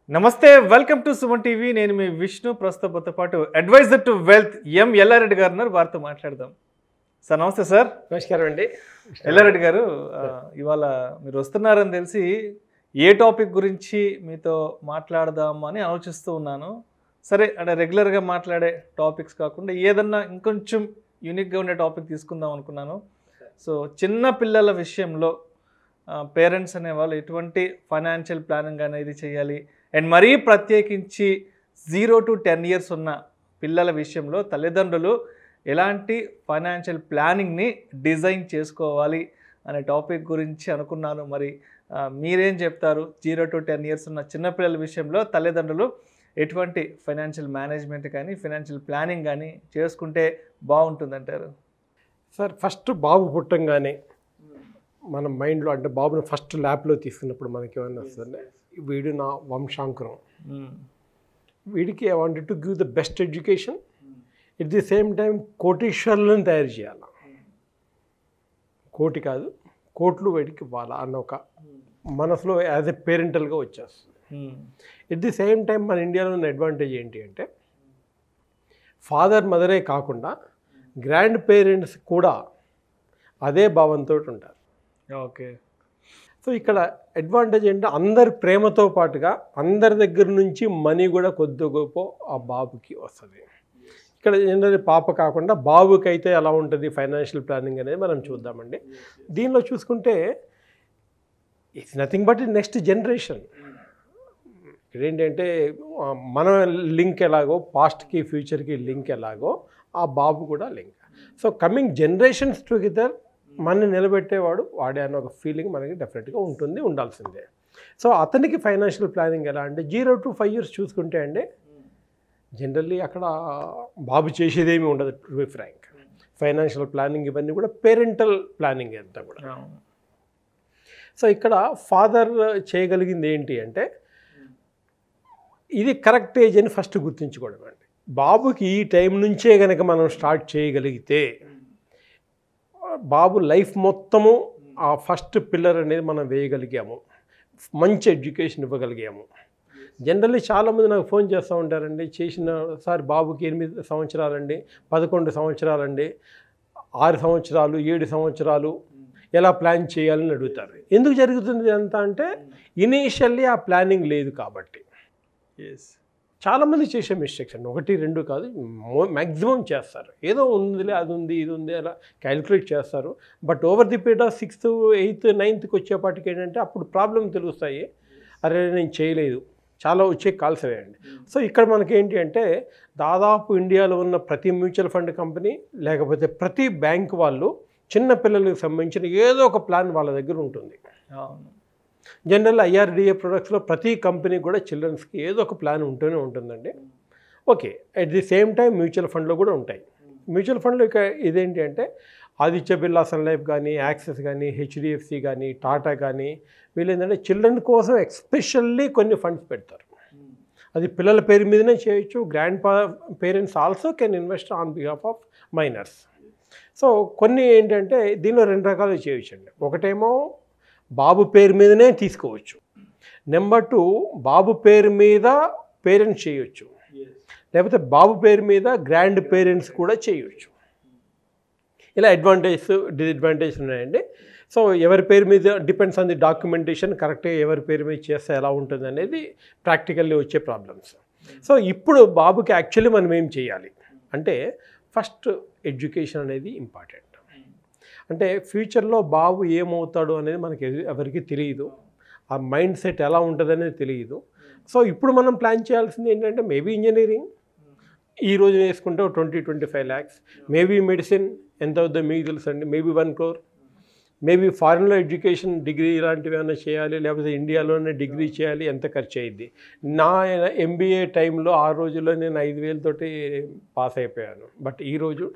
నమస్తే welcome to Suman TV నేను మీ విష్ణు ప్రస్తుతంతో పాటు అడ్వైజర్ టు వెల్త్ యల్లా రెడ్డి గారు ఉన్నారు వారితో మాట్లాడదాం సార్ నమస్తే సార్ నమస్కారం అండి యల్లా రెడ్డి గారు ఇవాళ మీరు వస్తున్నారని తెలిసి ఏ టాపిక్ గురించి మీతో మాట్లాడదామని ఆలోచిస్తూ ఉన్నాను సరే అంటే రెగ్యులర్గా మాట్లాడే టాపిక్స్ కాకుండా ఏదన్నా ఇంకొంచెం యూనిక్గా ఉండే టాపిక్ తీసుకుందాం అనుకున్నాను సో చిన్న పిల్లల విషయంలో పేరెంట్స్ అనేవాళ్ళు ఎటువంటి ఫైనాన్షియల్ ప్లానింగ్ అనేది చేయాలి అండ్ మరీ ప్రత్యేకించి 0 to 10 years ఉన్న పిల్లల విషయంలో తల్లిదండ్రులు ఎలాంటి ఫైనాన్షియల్ ప్లానింగ్ని డిజైన్ చేసుకోవాలి అనే టాపిక్ గురించి అనుకున్నాను మరి మీరేం చెప్తారు 0 to 10 years ఉన్న చిన్నపిల్లల విషయంలో తల్లిదండ్రులు ఎటువంటి ఫైనాన్షియల్ మేనేజ్మెంట్ కానీ ఫైనాన్షియల్ ప్లానింగ్ కానీ చేసుకుంటే బాగుంటుందంటారు సార్ ఫస్ట్ బాబు పుట్టంగానే మన మైండ్లో అంటే బాబుని ఫస్ట్ ల్యాబ్లో తీసుకున్నప్పుడు మనకి ఏమన్నా వస్తుంది వీడు నా వంశాంకురం వీడికి I wanted to give the best education at the same time కోటీశ్వర్లను తయారు చేయాలి కోటి కాదు కోట్లు వీడికి ఇవ్వాలా అన్న ఒక మనసులో యాజ్ ఎ పేరెంటల్గా వచ్చేస్తుంది ఎట్ ది సేమ్ టైం మన ఇండియాలో ఉన్న అడ్వాంటేజ్ ఏంటి అంటే ఫాదర్ మదరే కాకుండా గ్రాండ్ పేరెంట్స్ కూడా అదే భావంతో ఉంటారు ఓకే సో ఇక్కడ అడ్వాంటేజ్ ఏంటంటే అందరి ప్రేమతో పాటుగా అందరి దగ్గర నుంచి మనీ కూడా కొద్ది గొప్ప ఆ బాబుకి వస్తుంది ఇక్కడ ఏంటంటే పాప కాకుండా బాబుకి అయితే ఎలా ఉంటుంది ఫైనాన్షియల్ ప్లానింగ్ అనేది మనం చూద్దామండి దీనిలో చూసుకుంటే it's nothing but next generation ఇదేంటంటే మన లింక్ ఎలాగో పాస్ట్కి ఫ్యూచర్కి లింక్ ఎలాగో ఆ బాబు కూడా link so coming generations together మనని నిలబెట్టేవాడు వాడే అన్న ఒక ఫీలింగ్ మనకి డెఫినెట్గా ఉండాల్సిందే సో అతనికి ఫైనాన్షియల్ ప్లానింగ్ ఎలా అంటే 0 to 5 years చూసుకుంటే అండి జనరల్లీ అక్కడ బాబు చేసేదేమీ ఉండదు to be frank financial planning ఇవన్నీ కూడా పేరెంటల్ ప్లానింగ్ అంతా కూడా సో ఇక్కడ ఫాదర్ చేయగలిగింది ఏంటి అంటే ఇది కరెక్ట్ ఏజ్ అని ఫస్ట్ గుర్తుంచుకోవడం అండి బాబుకి ఈ టైం నుంచే కనుక మనం స్టార్ట్ చేయగలిగితే బాబు లైఫ్ మొత్తము ఆ ఫస్ట్ పిల్లర్ అనేది మనం వేయగలిగాము మంచి ఎడ్యుకేషన్ ఇవ్వగలిగాము జనరల్లీ చాలామంది నాకు ఫోన్ చేస్తూ ఉంటారండి చేసిన సార్ బాబుకి 8 సంవత్సరాలండి 11 సంవత్సరాలండి 6 సంవత్సరాలు 7 సంవత్సరాలు ఎలా ప్లాన్ చేయాలని అడుగుతారు ఎందుకు జరుగుతుంది అంతా అంటే ఇనీషియల్లీ ఆ ప్లానింగ్ లేదు కాబట్టి చాలామంది చేసే మిస్టేక్స్ అండి 1 2 కాదు మ్యాక్సిమం చేస్తారు ఏదో ఉందిలే అది ఉంది ఇది ఉంది అలా క్యాలిక్యులేట్ చేస్తారు but over the period of 6th 8th 9th వచ్చేపాటికి ఏంటంటే అప్పుడు ప్రాబ్లం తెలుస్తాయి అరే నేను చేయలేదు చాలా వచ్చే కాల్స్ అవేయండి సో ఇక్కడ మనకి ఏంటి అంటే దాదాపు ఇండియాలో ఉన్న ప్రతి మ్యూచువల్ ఫండ్ కంపెనీ లేకపోతే ప్రతి బ్యాంక్ వాళ్ళు చిన్న పిల్లలకు సంబంధించిన ఏదో ఒక ప్లాన్ వాళ్ళ దగ్గర ఉంటుంది జనరల్ IRDA ప్రొడక్ట్స్లో ప్రతి కంపెనీ కూడా చిల్డ్రన్స్కి ఏదో ఒక ప్లాన్ ఉంటూనే ఉంటుందండి okay at the same time mutual ఫండ్లో కూడా ఉంటాయి మ్యూచువల్ ఫండ్లో ఇక ఇదేంటి అంటే ఆదిత్య బిర్లా సన్ లైఫ్ కానీ యాక్సిస్ కానీ HDFC కానీ టాటా కానీ వీళ్ళు ఏంటంటే చిల్డ్రన్ కోసం ఎస్పెషల్లీ కొన్ని ఫండ్స్ పెడతారు అది పిల్లల పేరు మీదనే చేయొచ్చు grandparents also can invest on behalf of minors so కొన్ని ఏంటంటే దీనిలో 2 రకాలు చేయొచ్చండి ఒకటేమో బాబు పేరు మీదనే తీసుకోవచ్చు నెంబర్ 2 బాబు పేరు మీద పేరెంట్స్ చేయొచ్చు లేకపోతే బాబు పేరు మీద గ్రాండ్ పేరెంట్స్ కూడా చేయొచ్చు ఇలా అడ్వాంటేజెస్ డిసడ్వాంటేజెస్ ఉన్నాయండి సో ఎవరి పేరు మీద డిపెండ్స్ ఆన్ ది డాక్యుమెంటేషన్ కరెక్ట్గా ఎవరి పేరు మీద చేస్తే ఎలా ఉంటుంది అనేది ప్రాక్టికల్లీ వచ్చే ప్రాబ్లమ్స్ సో ఇప్పుడు బాబుకి యాక్చువల్లీ మనం ఏం చేయాలి అంటే ఫస్ట్ ఎడ్యుకేషన్ అనేది ఇంపార్టెంట్ అంటే ఫ్యూచర్లో బాబు ఏమవుతాడు అనేది మనకి ఎవరికి తెలియదు ఆ మైండ్ సెట్ ఎలా ఉంటుంది అనేది తెలియదు సో ఇప్పుడు మనం ప్లాన్ చేయాల్సింది ఏంటంటే మేబీ ఇంజనీరింగ్ ఈరోజు వేసుకుంటే 20-25 lakhs మేబీ మెడిసిన్ ఎంత అవుతుందో మీకు తెలుసు అండి మేబీ 1 crore మేబీ ఫారిన్లో ఎడ్యుకేషన్ డిగ్రీ ఇలాంటివి ఏమైనా చేయాలి లేకపోతే ఇండియాలోనే డిగ్రీ చేయాలి ఎంత ఖర్చు అయ్యిద్ది నా MBA టైంలో ఆ రోజుల్లో నేను 5,000 తోటి పాస్ అయిపోయాను బట్ ఈరోజు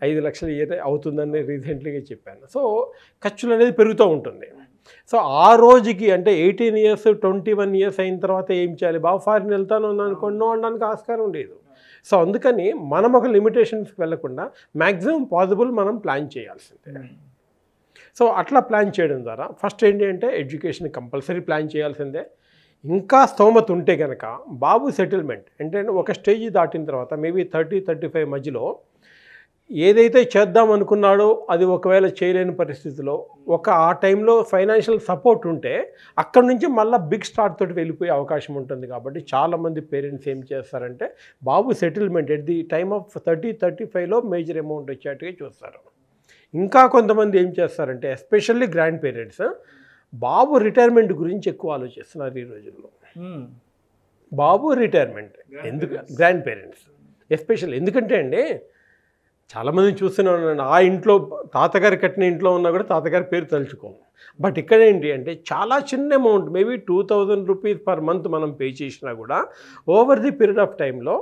5 లక్షలు అవుతుందని రీసెంట్లీగా చెప్పాను సో ఖర్చులు అనేది పెరుగుతూ ఉంటుంది సో ఆ రోజుకి అంటే 18 years 21 years అయిన తర్వాత ఏం చేయాలి బాబు ఫారిన్ వెళ్తాను అనుకోండి అనడానికి ఆస్కారం లేదు సో అందుకని మనం ఒక లిమిటేషన్స్కి వెళ్ళకుండా మ్యాక్సిమం పాసిబుల్ మనం ప్లాన్ చేయాల్సిందే సో అట్లా ప్లాన్ చేయడం ద్వారా ఫస్ట్ ఏంటి అంటే ఎడ్యుకేషన్ కంపల్సరీ ప్లాన్ చేయాల్సిందే ఇంకా స్తోమత ఉంటే కనుక బాబు సెటిల్మెంట్ అంటే ఒక స్టేజ్ దాటిన తర్వాత మేబీ 30-35 మధ్యలో ఏదైతే చేద్దాం అనుకున్నాడో అది ఒకవేళ చేయలేని పరిస్థితిలో ఆ టైంలో ఫైనాన్షియల్ సపోర్ట్ ఉంటే అక్కడ నుంచి మళ్ళీ బిగ్ స్టార్ట్ తోటి వెళ్ళిపోయే అవకాశం ఉంటుంది. కాబట్టి చాలామంది పేరెంట్స్ ఏం చేస్తారంటే బాబు settlement at the time of 30-35లో మేజర్ అమౌంట్ వచ్చేట్టుగా చూస్తారు. ఇంకా కొంతమంది ఏం చేస్తారంటే ఎస్పెషల్లీ గ్రాండ్ పేరెంట్స్ బాబు రిటైర్మెంట్ గురించి ఎక్కువ ఆలోచిస్తున్నారు ఈ రోజుల్లో. బాబు రిటైర్మెంట్ ఎందుకు గ్రాండ్ పేరెంట్స్ ఎస్పెషల్ ఎందుకంటే అండి చాలామందిని చూస్తూనే ఉన్నాను, ఆ ఇంట్లో తాతగారి కట్టిన ఇంట్లో ఉన్నా కూడా తాతగారి పేరు తలుచుకోము. బట్ ఇక్కడ ఏంటి అంటే చాలా చిన్న amount maybe 2000 rupees per month మనం పే చేసినా కూడా ఓవర్ ది పీరియడ్ ఆఫ్ టైంలో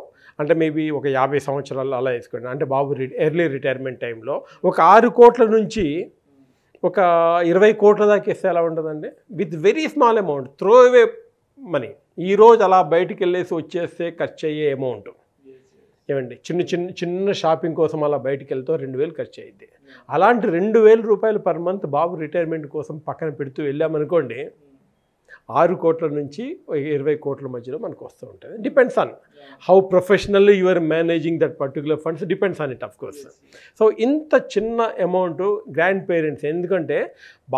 అంటే మేబీ ఒక 50 సంవత్సరాలు అలా వేసుకోండి, అంటే బాబు ఎర్లీ రిటైర్మెంట్ టైంలో ఒక 6 కోట్ల నుంచి ఒక 20 కోట్ల దాకా ఇస్తే ఎలా ఉంటుందండి? With very small amount throw away money. ఈరోజు అలా బయటికి వెళ్ళేసి వచ్చేస్తే ఖర్చు అయ్యే అమౌంట్ ఏమండి, చిన్న షాపింగ్ కోసం అలా బయటికి వెళ్తే 2000 ఖర్చు అయ్యింది. అలాంటి 2000 రూపాయలు పర్ మంత్ బాబు రిటైర్మెంట్ కోసం పక్కన పెడుతూ వెళ్ళామనుకోండి 6 కోట్ల నుంచి 20 కోట్ల మధ్యలో మనకు వస్తూ ఉంటుంది. Depends on how professionally you are managing that particular funds, depends on it of course. So ఇంత చిన్న అమౌంట్ గ్రాండ్ పేరెంట్స్ ఎందుకంటే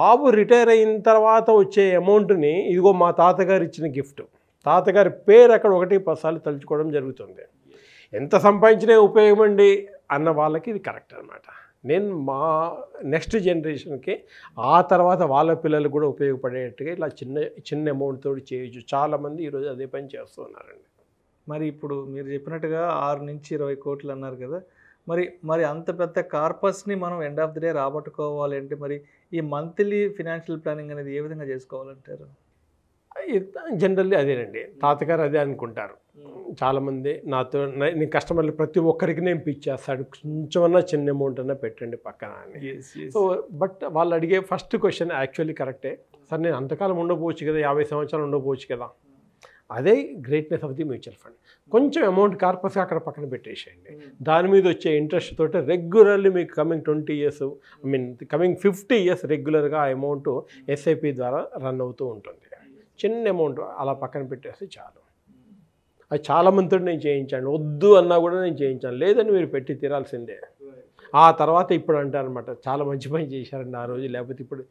బాబు రిటైర్ అయిన తర్వాత వచ్చే అమౌంట్ని ఇదిగో మా తాతగారు ఇచ్చిన గిఫ్ట్, తాతగారి పేరు అక్కడ 1-10 సార్లు తలుచుకోవడం జరుగుతుంది. ఎంత సంపాదించినా ఉపయోగం అండి అన్న వాళ్ళకి ఇది కరెక్ట్ అనమాట. నేను మా నెక్స్ట్ జనరేషన్కి ఆ తర్వాత వాళ్ళ పిల్లలు కూడా ఉపయోగపడేట్టుగా ఇలా చిన్న అమౌంట్ తోటి చేయొచ్చు. చాలామంది ఈరోజు అదే పని చేస్తూ ఉన్నారండి. మరి ఇప్పుడు మీరు చెప్పినట్టుగా 6 నుంచి 20 కోట్లు అన్నారు కదా, మరి అంత పెద్ద కార్పస్ని మనం ఎండ్ ఆఫ్ ది డే రాబట్టుకోవాలి అంటే మరి ఈ మంత్లీ ఫినాన్షియల్ ప్లానింగ్ అనేది ఏ విధంగా చేసుకోవాలంటారు? జనరల్లీ అదేనండి, తాతగారు అదే అనుకుంటారు. చాలామంది నేను కస్టమర్లు ప్రతి ఒక్కరికి నేను పిచ్ చేస్తాడు, కొంచెమన్నా చిన్న అమౌంట్ అన్నా పెట్టండి పక్కన అని. సో బట్ వాళ్ళు అడిగే ఫస్ట్ క్వశ్చన్ యాక్చువల్లీ కరెక్టే సార్, నేను అంతకాలం ఉండకపోవచ్చు కదా, 50 సంవత్సరాలు ఉండకపోవచ్చు కదా. అదే greatness of the mutual fund. కొంచెం అమౌంట్ కార్పస్ అక్కడ పక్కన పెట్టేసేయండి, దాని మీద వచ్చే ఇంట్రెస్ట్ తోటి రెగ్యులర్లీ మీకు కమింగ్ 20 ఇయర్స్ కమింగ్ 50 ఇయర్స్ రెగ్యులర్గా ఆ అమౌంట్ ఎస్ఐపి ద్వారా రన్ అవుతూ ఉంటుంది. చిన్న అమౌంట్ అలా పక్కన పెట్టేస్తే చాలు. అది చాలామందితో నేను చేయించాను, వద్దు అన్నా కూడా నేను చేయించాను, లేదని మీరు పెట్టి తీరాల్సిందే. ఆ తర్వాత ఇప్పుడు అంటారనమాట చాలా మంచి పని చేశారండి ఆ రోజు, లేకపోతే ఇప్పుడు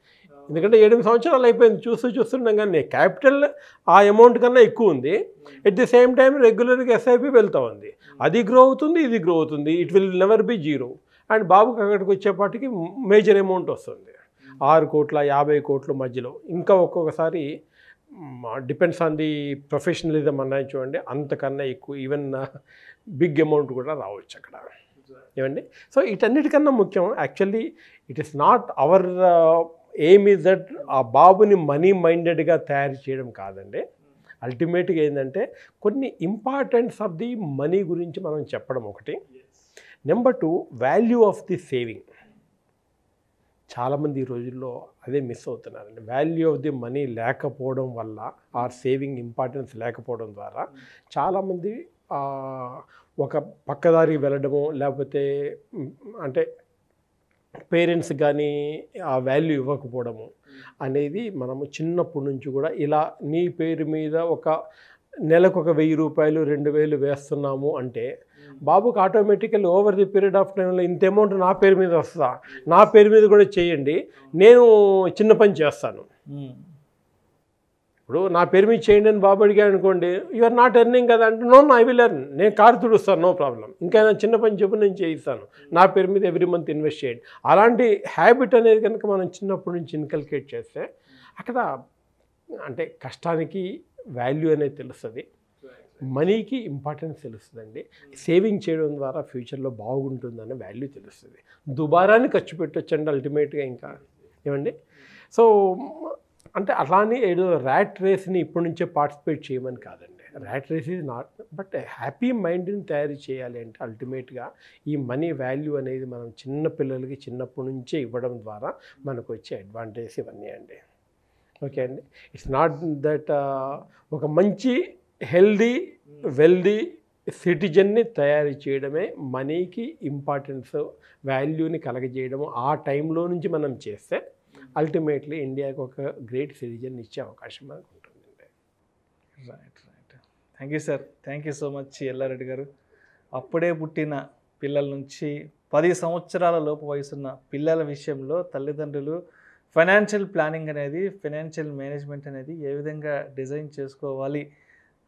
ఎందుకంటే 7 సంవత్సరాలు అయిపోయింది చూస్తున్నాం కానీ క్యాపిటల్ ఆ అమౌంట్ కన్నా ఎక్కువ ఉంది. ఎట్ ది సేమ్ టైం రెగ్యులర్గా ఎస్ఐపి వెళ్తూ ఉంది, అది గ్రో అవుతుంది, ఇది గ్రో అవుతుంది, it will never be zero. And బాబుకి అక్కడికి వచ్చేపాటికి మేజర్ అమౌంట్ వస్తుంది, 6 కోట్ల 50 కోట్ల మధ్యలో. ఇంకా ఒక్కొక్కసారి డిపెండ్స్ ఆన్ ది ప్రొఫెషనలిజం అన్నాయి చూడండి, అంతకన్నా ఎక్కువ ఈవెన్ బిగ్ అమౌంట్ కూడా రావచ్చు అక్కడ ఏమండి. సో వీటన్నిటికన్నా ముఖ్యం actually it is not our aim is that ఆ బాబుని మనీ మైండెడ్గా తయారు చేయడం కాదండి. అల్టిమేట్గా ఏంటంటే కొన్ని ఇంపార్టెన్స్ ఆఫ్ ది మనీ గురించి మనం చెప్పడం ఒకటి. Number 2 value of the saving. చాలామంది ఈ రోజుల్లో అదే మిస్ అవుతున్నారండి. వాల్యూ ఆఫ్ ది మనీ లేకపోవడం వల్ల ఆర్ సేవింగ్ ఇంపార్టెన్స్ లేకపోవడం ద్వారా చాలామంది ఒక పక్కదారి వెళ్ళడము, లేకపోతే అంటే పేరెంట్స్ కానీ ఆ వాల్యూ ఇవ్వకపోవడము అనేది మనము చిన్నప్పటి నుంచి కూడా ఇలా నీ పేరు మీద ఒక నెలకు ఒక 1000 రూపాయలు 2000 వేస్తున్నాము అంటే బాబుకి automatically over the period of టైంలో ఇంత అమౌంట్ నా పేరు మీద వస్తుందా, నా పేరు మీద కూడా చేయండి, నేను చిన్న పని చేస్తాను. ఇప్పుడు నా పేరు మీద చేయండి అని బాబు అడిగాడు అనుకోండి, యు ఆర్ నాట్ ఎర్నింగ్ కదా అంటే, నో ఐ విల్ ఎర్న్, నేను కారు తుడుస్తాను, నో ప్రాబ్లం, ఇంకా చిన్న పని చెప్పి నేను చేయిస్తాను, నా పేరు మీద ఎవ్రీ మంత్ ఇన్వెస్ట్ చేయండి. అలాంటి హ్యాబిట్ అనేది కనుక మనం చిన్నప్పటి నుంచి ఇన్కల్కేట్ చేస్తే అక్కడ అంటే కష్టానికి వాల్యూ అనేది తెలుస్తుంది, మనీకి ఇంపార్టెన్స్ తెలుస్తుందండి. సేవింగ్ చేయడం ద్వారా ఫ్యూచర్లో బాగుంటుందనే వాల్యూ తెలుస్తుంది. దుబారాన్ని ఖర్చు పెట్టొచ్చండి అల్టిమేట్గా ఇంకా ఏమండి. సో అంటే అలానే ఏదో ర్యాట్ రేస్ని ఇప్పటి నుంచే పార్టిసిపేట్ చేయమని కాదండి. Rat race is not, but happy మైండ్ని తయారు చేయాలి అంటే అల్టిమేట్గా ఈ మనీ వాల్యూ అనేది మనం చిన్న పిల్లలకి చిన్నప్పటి నుంచే ఇవ్వడం ద్వారా మనకు వచ్చే అడ్వాంటేజ్ ఇవన్నీ అండి. ఓకే అండి. ఇట్స్ నాట్ దట్ ఒక మంచి హెల్దీ వెల్దీ సిటిజన్ని తయారు చేయడమే మనీకి ఇంపార్టెన్స్ వాల్యూని కలగజేయడము. ఆ టైంలో నుంచి మనం చేస్తే అల్టిమేట్లీ ఇండియాకి ఒక గ్రేట్ సిటిజన్ ఇచ్చే అవకాశం మనకు ఉంటుందండి. Right thank you sir, thank you so much Yellareddy గారు. అప్పుడే పుట్టిన పిల్లల నుంచి 10 సంవత్సరాల లోపు వయసున్న పిల్లల విషయంలో తల్లిదండ్రులు ఫైనాన్షియల్ ప్లానింగ్ అనేది, ఫైనాన్షియల్ మేనేజ్మెంట్ అనేది ఏ విధంగా డిజైన్ చేసుకోవాలి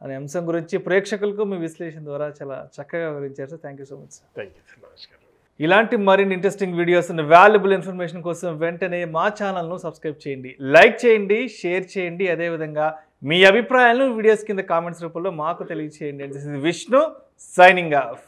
అనే అంశం గురించి ప్రేక్షకులకు మీ విశ్లేషణ ద్వారా చాలా చక్కగా వివరించారు sir. Thank you so much sir. Thank you sir. నమస్కారం. ఇలాంటి మరిన్ని ఇంట్రెస్టింగ్ వీడియోస్ వాల్యుబుల్ ఇన్ఫర్మేషన్ కోసం వెంటనే మా ఛానల్ను సబ్స్క్రైబ్ చేయండి, లైక్ చేయండి, షేర్ చేయండి. అదేవిధంగా మీ అభిప్రాయాలను వీడియోస్ కింద కామెంట్స్ రూపంలో మాకు తెలియజేయండి. This is Vishnu signing off.